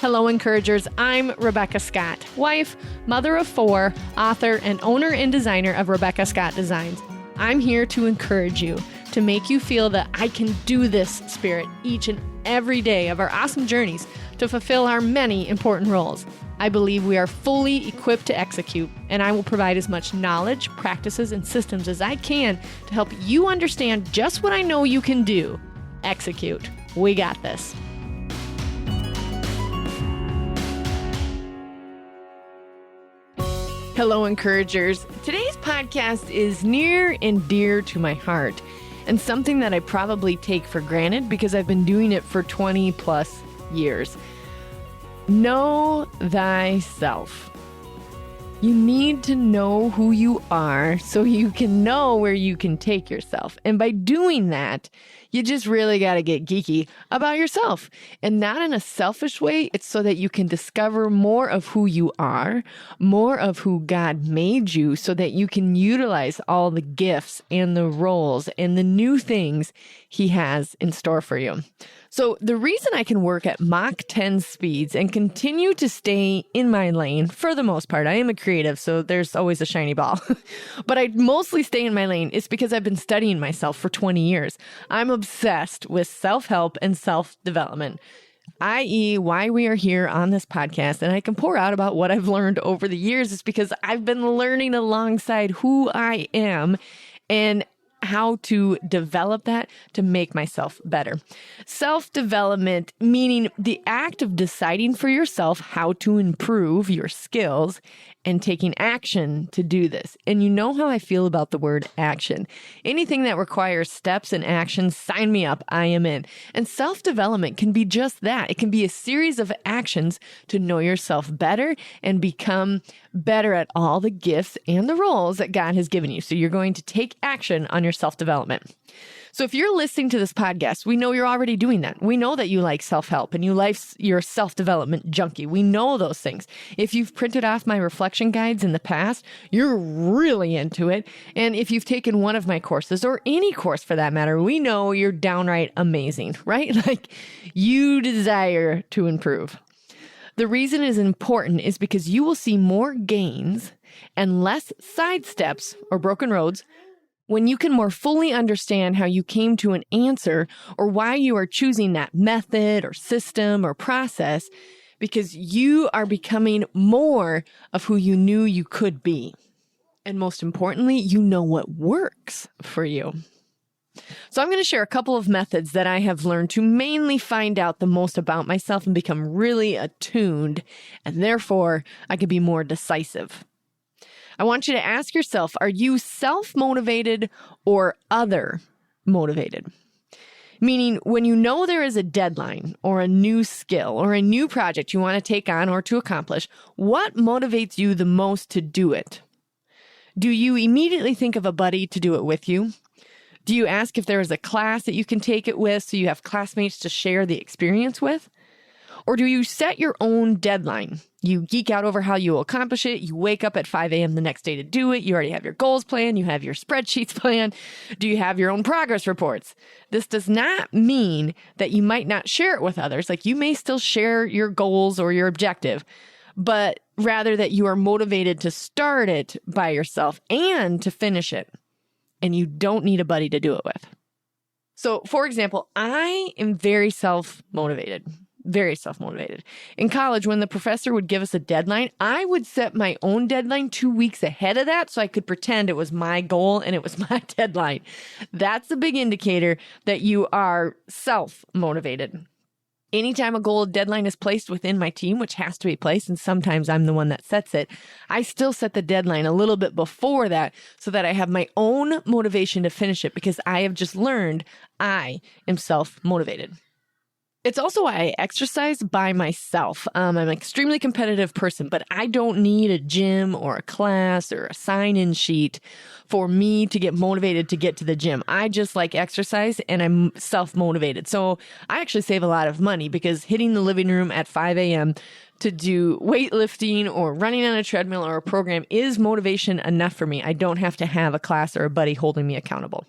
Hello, encouragers. I'm Rebecca Scott, wife, mother of 4, author, and owner and designer of Rebecca Scott Designs. I'm here to encourage you, to make you feel that I can do this spirit each and every day of our awesome journeys to fulfill our many important roles. I believe we are fully equipped to execute, and I will provide as much knowledge, practices, and systems as I can to help you understand just what I know you can do. Execute. We got this. Hello, encouragers. Today's podcast is near and dear to my heart and something that I probably take for granted because I've been doing it for 20 plus years. Know thyself. You need to know who you are so you can know where you can take yourself. And by doing that, you just really got to get geeky about yourself. And not in a selfish way. It's so that you can discover more of who you are, more of who God made you, so that you can utilize all the gifts and the roles and the new things He has in store for you. So the reason I can work at Mach 10 speeds and continue to stay in my lane, for the most part, I am a creative, so there's always a shiny ball, but I mostly stay in my lane, is because I've been studying myself for 20 years. I'm obsessed with self-help and self-development, i.e. why we are here on this podcast. And I can pour out about what I've learned over the years is because I've been learning alongside who I am and how to develop that to make myself better. Self-development, meaning the act of deciding for yourself how to improve your skills and taking action to do this. And you know how I feel about the word action. Anything that requires steps and actions, sign me up. I am in. And self-development can be just that. It can be a series of actions to know yourself better and become better at all the gifts and the roles that God has given you. So you're going to take action on your self-development. So if you're listening to this podcast, we know you're already doing that. We know that you like self-help and you like your self-development junkie. We know those things. If you've printed off my reflection guides in the past, you're really into it. And if you've taken one of my courses, or any course for that matter, we know you're downright amazing, right? Like, you desire to improve. The reason it is important is because you will see more gains and less side steps or broken roads when you can more fully understand how you came to an answer or why you are choosing that method or system or process, because you are becoming more of who you knew you could be. And most importantly, you know what works for you. So I'm going to share a couple of methods that I have learned to mainly find out the most about myself and become really attuned, and therefore I can be more decisive. I want you to ask yourself, are you self-motivated or other-motivated? Meaning, when you know there is a deadline or a new skill or a new project you want to take on or to accomplish, what motivates you the most to do it? Do you immediately think of a buddy to do it with you? Do you ask if there is a class that you can take it with so you have classmates to share the experience with? Or do you set your own deadline? You geek out over how you will accomplish it. You wake up at 5 a.m. the next day to do it. You already have your goals planned. You have your spreadsheets planned. Do you have your own progress reports? This does not mean that you might not share it with others. Like, you may still share your goals or your objective, but rather that you are motivated to start it by yourself and to finish it. And you don't need a buddy to do it with. So, for example, I am very self-motivated. In college, when the professor would give us a deadline, I would set my own deadline 2 weeks ahead of that so I could pretend it was my goal and it was my deadline. That's a big indicator that you are self-motivated. Anytime a goal deadline is placed within my team, which has to be placed, and sometimes I'm the one that sets it, I still set the deadline a little bit before that so that I have my own motivation to finish it, because I have just learned I am self-motivated. It's also why I exercise by myself. I'm an extremely competitive person, but I don't need a gym or a class or a sign-in sheet for me to get motivated to get to the gym. I just like exercise and I'm self-motivated. So I actually save a lot of money, because hitting the living room at 5 a.m. to do weightlifting or running on a treadmill or a program is motivation enough for me. I don't have to have a class or a buddy holding me accountable.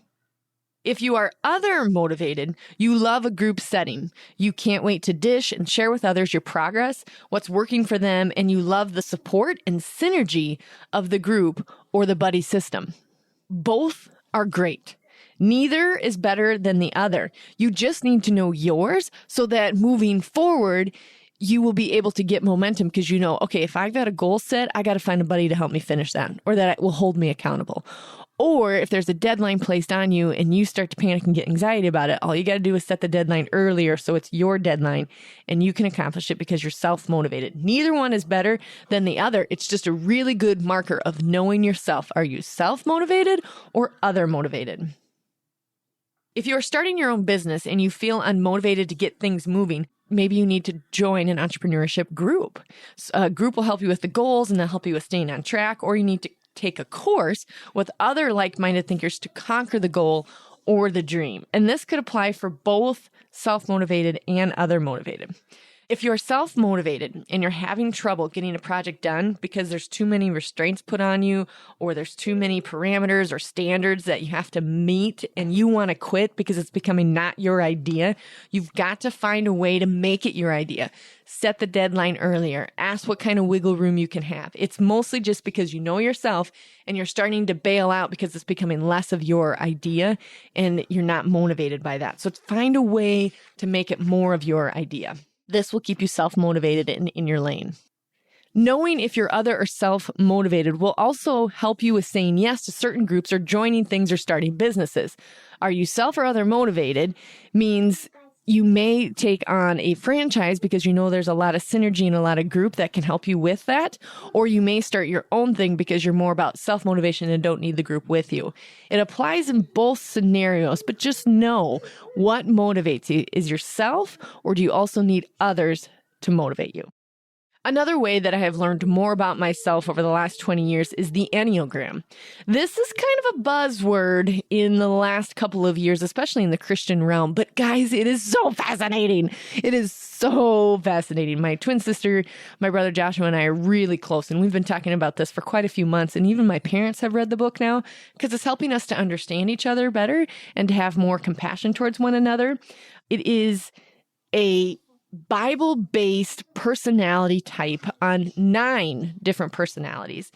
If you are other motivated, you love a group setting. You can't wait to dish and share with others your progress, what's working for them, and you love the support and synergy of the group or the buddy system. Both are great. Neither is better than the other. You just need to know yours so that moving forward, you will be able to get momentum because you know, okay, if I've got a goal set, I got to find a buddy to help me finish that or that will hold me accountable. Or if there's a deadline placed on you and you start to panic and get anxiety about it, all you got to do is set the deadline earlier so it's your deadline and you can accomplish it because you're self-motivated. Neither one is better than the other. It's just a really good marker of knowing yourself. Are you self-motivated or other motivated? If you're starting your own business and you feel unmotivated to get things moving, maybe you need to join an entrepreneurship group. A group will help you with the goals and they'll help you with staying on track, or you need to take a course with other like-minded thinkers to conquer the goal or the dream. And this could apply for both self-motivated and other motivated. If you're self-motivated and you're having trouble getting a project done because there's too many restraints put on you, or there's too many parameters or standards that you have to meet and you want to quit because it's becoming not your idea, you've got to find a way to make it your idea. Set the deadline earlier. Ask what kind of wiggle room you can have. It's mostly just because you know yourself and you're starting to bail out because it's becoming less of your idea and you're not motivated by that. So find a way to make it more of your idea. This will keep you self-motivated and in your lane. Knowing if you're other or self-motivated will also help you with saying yes to certain groups or joining things or starting businesses. Are you self or other motivated means you may take on a franchise because you know there's a lot of synergy and a lot of group that can help you with that. Or you may start your own thing because you're more about self-motivation and don't need the group with you. It applies in both scenarios, but just know what motivates you. Is yourself, or do you also need others to motivate you? Another way that I have learned more about myself over the last 20 years is the Enneagram. This is kind of a buzzword in the last couple of years, especially in the Christian realm. But guys, it is so fascinating. It is so fascinating. My twin sister, my brother Joshua, and I are really close, and we've been talking about this for quite a few months. And even my parents have read the book now because it's helping us to understand each other better and to have more compassion towards one another. It is a Bible-based personality type on 9 different personalities.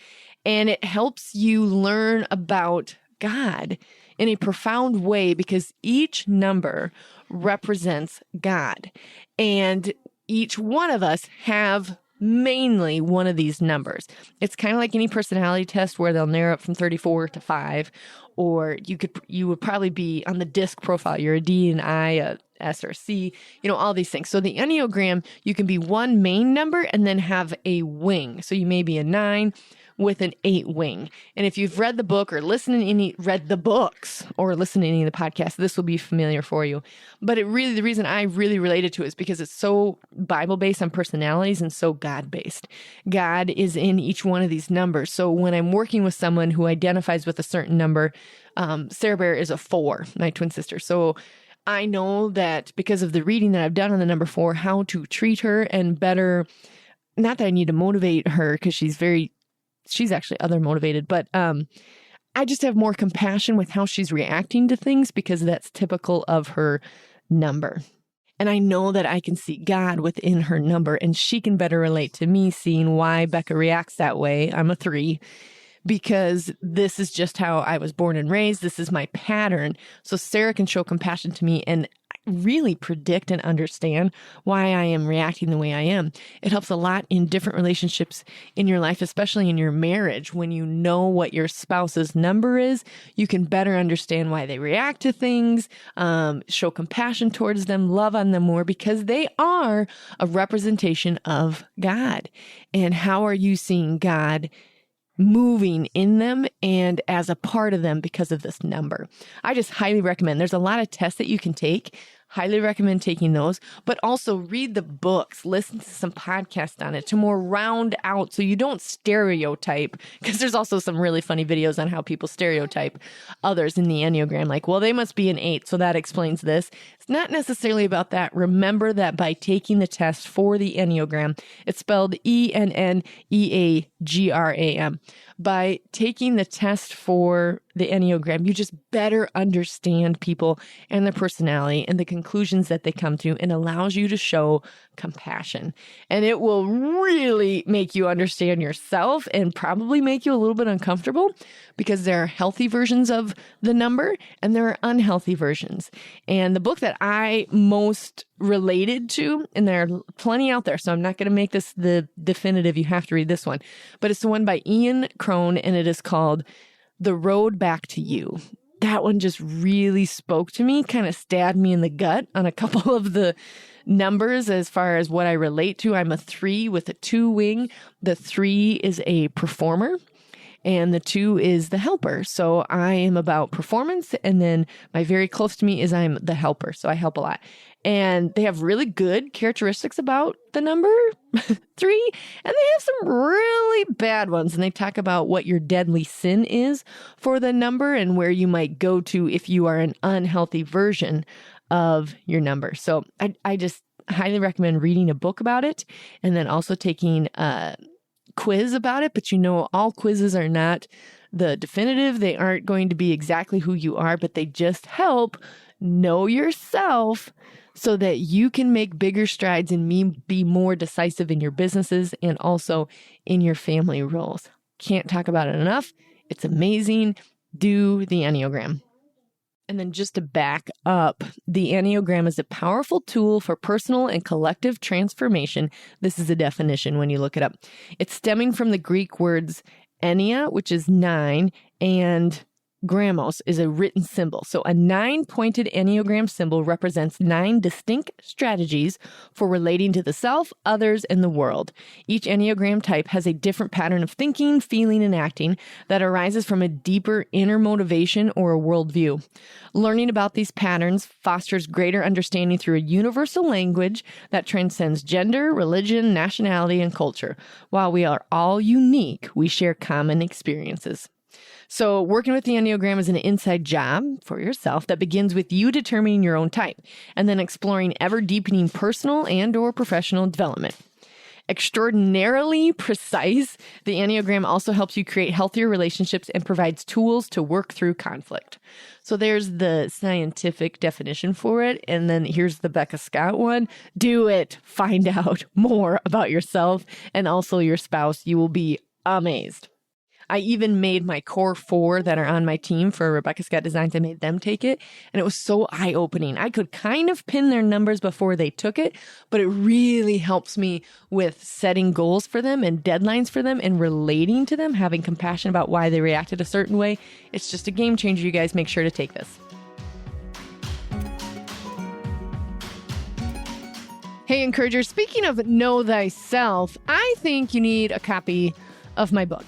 And it helps you learn about God in a profound way because each number represents God. And each one of us have mainly one of these numbers. It's kind of like any personality test where they'll narrow it from 34 to 5, or you would probably be on the DISC profile. You're a D, an I, a S, or a C, all these things. So the Enneagram, you can be one main number and then have a wing. So you may be a 9 with an 8 wing. And if you've read the book or read the books or listened to any of the podcasts, this will be familiar for you. But the reason I really related to it is because it's so Bible-based on personalities and so God-based. God is in each one of these numbers. So when I'm working with someone who identifies with a certain number, Sarah Bear is a 4, my twin sister. So I know that because of the reading that I've done on the number 4, how to treat her and better, not that I need to motivate her because she's actually other motivated, but I just have more compassion with how she's reacting to things because that's typical of her number. And I know that I can see God within her number and she can better relate to me seeing why Becca reacts that way. I'm a 3 because this is just how I was born and raised. This is my pattern. So Sarah can show compassion to me and really predict and understand why I am reacting the way I am. It helps a lot in different relationships in your life, especially in your marriage. When you know what your spouse's number is, you can better understand why they react to things, show compassion towards them, love on them more because they are a representation of God. And how are you seeing God moving in them and as a part of them because of this number? I just highly recommend. There's a lot of tests that you can take. Highly recommend taking those, but also read the books, listen to some podcasts on it to more round out so you don't stereotype, because there's also some really funny videos on how people stereotype others in the Enneagram. Like, well, they must be an 8, so that explains this. It's not necessarily about that. Remember that by taking the test for the Enneagram, it's spelled ENNEAGRAM. by taking the test for the Enneagram, you just better understand people and their personality and the conclusions that they come to, and allows you to show compassion. And it will really make you understand yourself and probably make you a little bit uncomfortable, because there are healthy versions of the number and there are unhealthy versions. And the book that I most related to, and there are plenty out there, so I'm not going to make this the definitive, you have to read this one, but it's the one by Ian Crone, and it is called The Road Back to You. That one just really spoke to me, kind of stabbed me in the gut on a couple of the numbers as far as what I relate to. I'm a 3 with a 2 wing. The 3 is a performer, and the 2 is the helper. So I am about performance, and then my very close to me is I'm the helper. So I help a lot. And they have really good characteristics about the number 3, and they have some really bad ones. And they talk about what your deadly sin is for the number and where you might go to if you are an unhealthy version of your number. So I just highly recommend reading a book about it, and then also taking a quiz about it. But all quizzes are not the definitive. They aren't going to be exactly who you are, but they just help know yourself so that you can make bigger strides and be more decisive in your businesses and also in your family roles. Can't talk about it enough. It's amazing. Do the Enneagram. And then just to back up, the Enneagram is a powerful tool for personal and collective transformation. This is a definition when you look it up. It's stemming from the Greek words ennea, which is 9, and gramos is a written symbol. So a 9-pointed Enneagram symbol represents 9 distinct strategies for relating to the self, others, and the world. Each Enneagram type has a different pattern of thinking, feeling, and acting that arises from a deeper inner motivation or a worldview. Learning about these patterns fosters greater understanding through a universal language that transcends gender, religion, nationality, and culture. While we are all unique, we share common experiences. So working with the Enneagram is an inside job for yourself that begins with you determining your own type and then exploring ever-deepening personal and or professional development. Extraordinarily precise, the Enneagram also helps you create healthier relationships and provides tools to work through conflict. So there's the scientific definition for it, and then here's the Becca Scott one. Do it. Find out more about yourself and also your spouse. You will be amazed. I even made my core 4 that are on my team for Rebecca Scott Designs. I made them take it, and it was so eye-opening. I could kind of pin their numbers before they took it, but it really helps me with setting goals for them and deadlines for them and relating to them, having compassion about why they reacted a certain way. It's just a game changer, you guys. Make sure to take this. Hey, Encourager, speaking of Know Thyself, I think you need a copy of my book.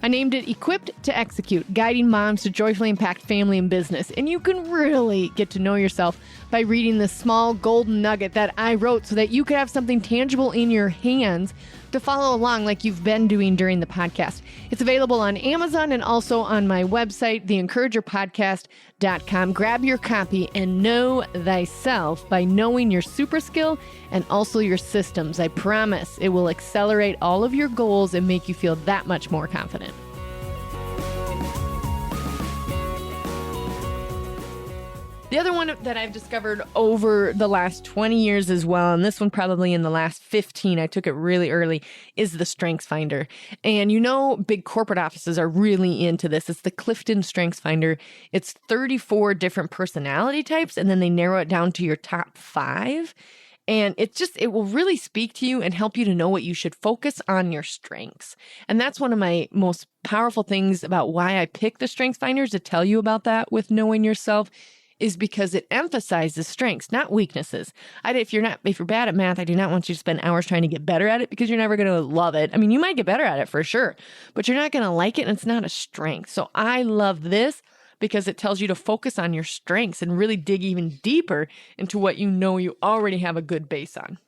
I named it Equipped to Execute, Guiding Moms to Joyfully Impact Family and Business. And you can really get to know yourself by reading this small golden nugget that I wrote so that you could have something tangible in your hands to follow along like you've been doing during the podcast. It's available on Amazon and also on my website, theencouragerpodcast.com. Grab your copy and know thyself by knowing your super skill and also your systems. I promise it will accelerate all of your goals and make you feel that much more confident. The other one that I've discovered over the last 20 years as well, and this one probably in the last 15, I took it really early, is the Strengths Finder. And big corporate offices are really into this. It's the Clifton Strengths Finder. It's 34 different personality types, and then they narrow it down to your top 5. And it will really speak to you and help you to know what you should focus on your strengths. And that's one of my most powerful things about why I picked the Strengths Finders to tell you about that with knowing yourself, is because it emphasizes strengths, not weaknesses. If you're bad at math, I do not want you to spend hours trying to get better at it, because you're never going to love it. I mean, you might get better at it for sure, but you're not going to like it, and it's not a strength. So I love this because it tells you to focus on your strengths and really dig even deeper into what you already have a good base on.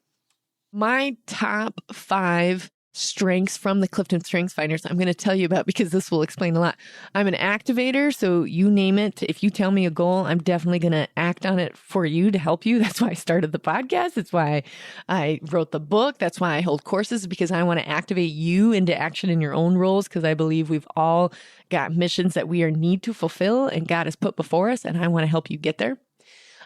My top 5 strengths from the Clifton Strengths Finders I'm going to tell you about because this will explain a lot. I'm an activator, so you name it. If you tell me a goal, I'm definitely going to act on it for you to help you. That's why I started the podcast. That's why I wrote the book. That's why I hold courses, because I want to activate you into action in your own roles, because I believe we've all got missions that we need to fulfill and God has put before us, and I want to help you get there.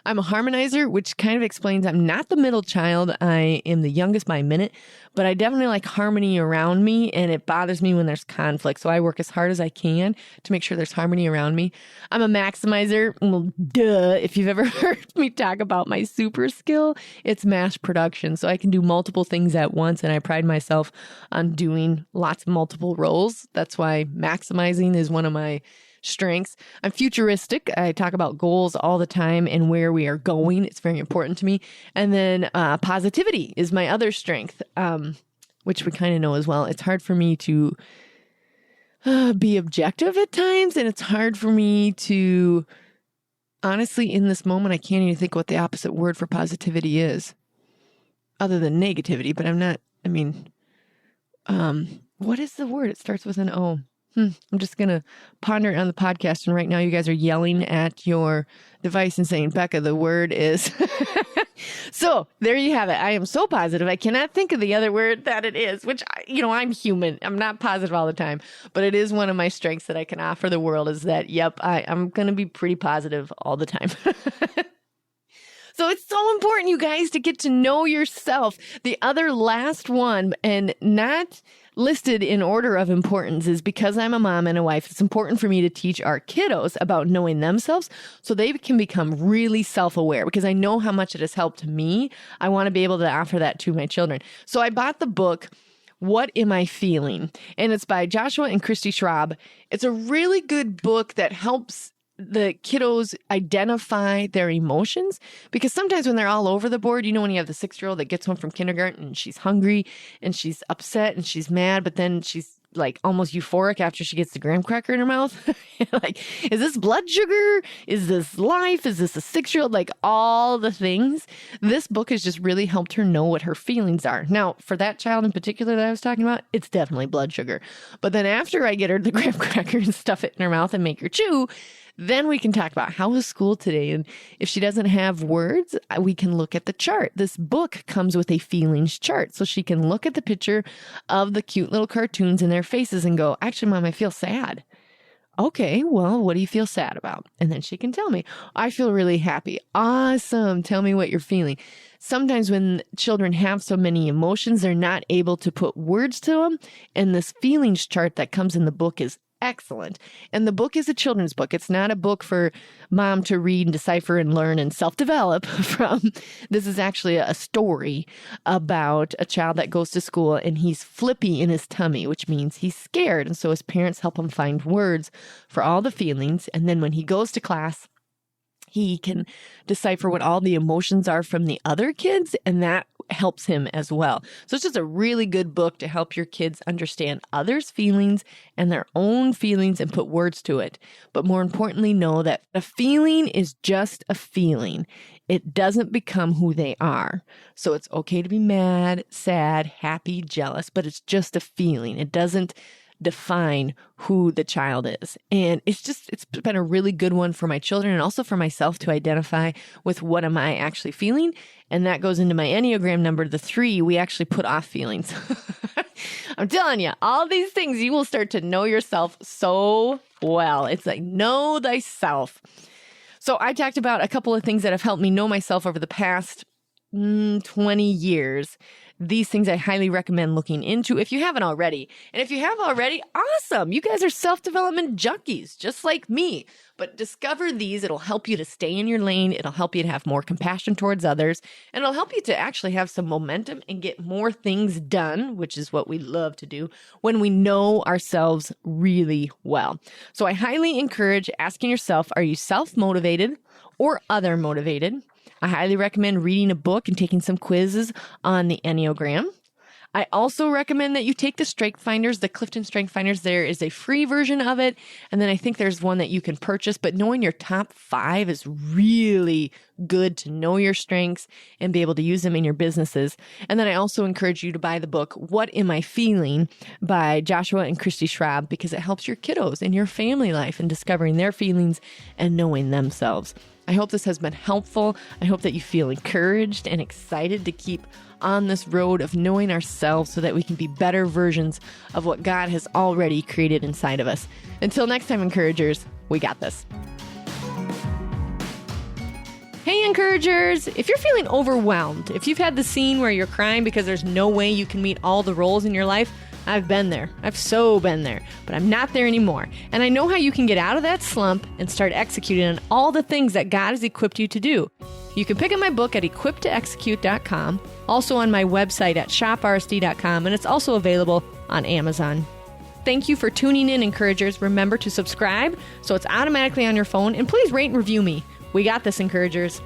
I'm a harmonizer, which kind of explains I'm not the middle child. I am the youngest by a minute, but I definitely like harmony around me, and it bothers me when there's conflict. So I work as hard as I can to make sure there's harmony around me. I'm a maximizer. Well, duh. If you've ever heard me talk about my super skill, it's mass production. So I can do multiple things at once, and I pride myself on doing lots of multiple roles. That's why maximizing is one of my strengths. I'm futuristic. I talk about goals all the time and where we are going. It's very important to me. And then positivity is my other strength, which we kind of know as well. It's hard for me to be objective at times, and it's hard for me to, honestly, in this moment, I can't even think what the opposite word for positivity is other than negativity, but what is the word? It starts with an O. I'm just going to ponder it on the podcast. And right now you guys are yelling at your device and saying, Becca, the word is. So there you have it. I am so positive. I cannot think of the other word that it is, which, I'm human. I'm not positive all the time, but it is one of my strengths that I can offer the world is that, I'm going to be pretty positive all the time. So it's so important, you guys, to get to know yourself. The other last one, and not listed in order of importance, is because I'm a mom and a wife, it's important for me to teach our kiddos about knowing themselves so they can become really self-aware, because I know how much it has helped me. I want to be able to offer that to my children. So I bought the book, What Am I Feeling? And it's by Joshua and Christy Schwab. It's a really good book that helps the kiddos identify their emotions, because sometimes when they're all over the board, when you have the 6-year-old that gets home from kindergarten and she's hungry and she's upset and she's mad, but then she's like almost euphoric after she gets the graham cracker in her mouth. Like, is this blood sugar? Is this life? Is this a 6-year-old? Like all the things. This book has just really helped her know what her feelings are. Now, for that child in particular that I was talking about, it's definitely blood sugar. But then after I get her the graham cracker and stuff it in her mouth and make her chew, then we can talk about how was school today. And if she doesn't have words, we can look at the chart. This book comes with a feelings chart. So she can look at the picture of the cute little cartoons and their faces and go, actually, Mom, I feel sad. Okay, well, what do you feel sad about? And then she can tell me, I feel really happy. Awesome. Tell me what you're feeling. Sometimes when children have so many emotions, they're not able to put words to them. And this feelings chart that comes in the book is excellent. And the book is a children's book. It's not a book for mom to read and decipher and learn and self-develop from. This is actually a story about a child that goes to school and he's flippy in his tummy, which means he's scared. And so his parents help him find words for all the feelings. And then when he goes to class, he can decipher what all the emotions are from the other kids, and that helps him as well. So it's just a really good book to help your kids understand others' feelings and their own feelings and put words to it. But more importantly, know that a feeling is just a feeling. It doesn't become who they are. So it's okay to be mad, sad, happy, jealous, but it's just a feeling. It doesn't define who the child is. And it's been a really good one for my children and also for myself to identify with what am I actually feeling. And that goes into my Enneagram number, the 3. We actually put off feelings. I'm telling you, all these things, you will start to know yourself so well. It's like, know thyself. So I talked about a couple of things that have helped me know myself over the past 20 years. These things I highly recommend looking into if you haven't already. And if you have already, awesome. You guys are self-development junkies, just like me. But discover these. It'll help you to stay in your lane. It'll help you to have more compassion towards others. And it'll help you to actually have some momentum and get more things done, which is what we love to do when we know ourselves really well. So I highly encourage asking yourself, are you self-motivated or other motivated? I highly recommend reading a book and taking some quizzes on the Enneagram. I also recommend that you take the Strength Finders, the Clifton Strength Finders. There is a free version of it. And then I think there's one that you can purchase. But knowing your top 5 is really good to know your strengths and be able to use them in your businesses. And then I also encourage you to buy the book, What Am I Feeling by Joshua and Christy Schraub, because it helps your kiddos in your family life in discovering their feelings and knowing themselves. I hope this has been helpful. I hope that you feel encouraged and excited to keep on this road of knowing ourselves so that we can be better versions of what God has already created inside of us. Until next time, encouragers, we got this. Hey, encouragers, if you're feeling overwhelmed, if you've had the scene where you're crying because there's no way you can meet all the roles in your life, I've been there. I've so been there, but I'm not there anymore. And I know how you can get out of that slump and start executing on all the things that God has equipped you to do. You can pick up my book at equippedtoexecute.com, also on my website at shoprsd.com, and it's also available on Amazon. Thank you for tuning in, encouragers. Remember to subscribe so it's automatically on your phone, and please rate and review me. We got this, encouragers.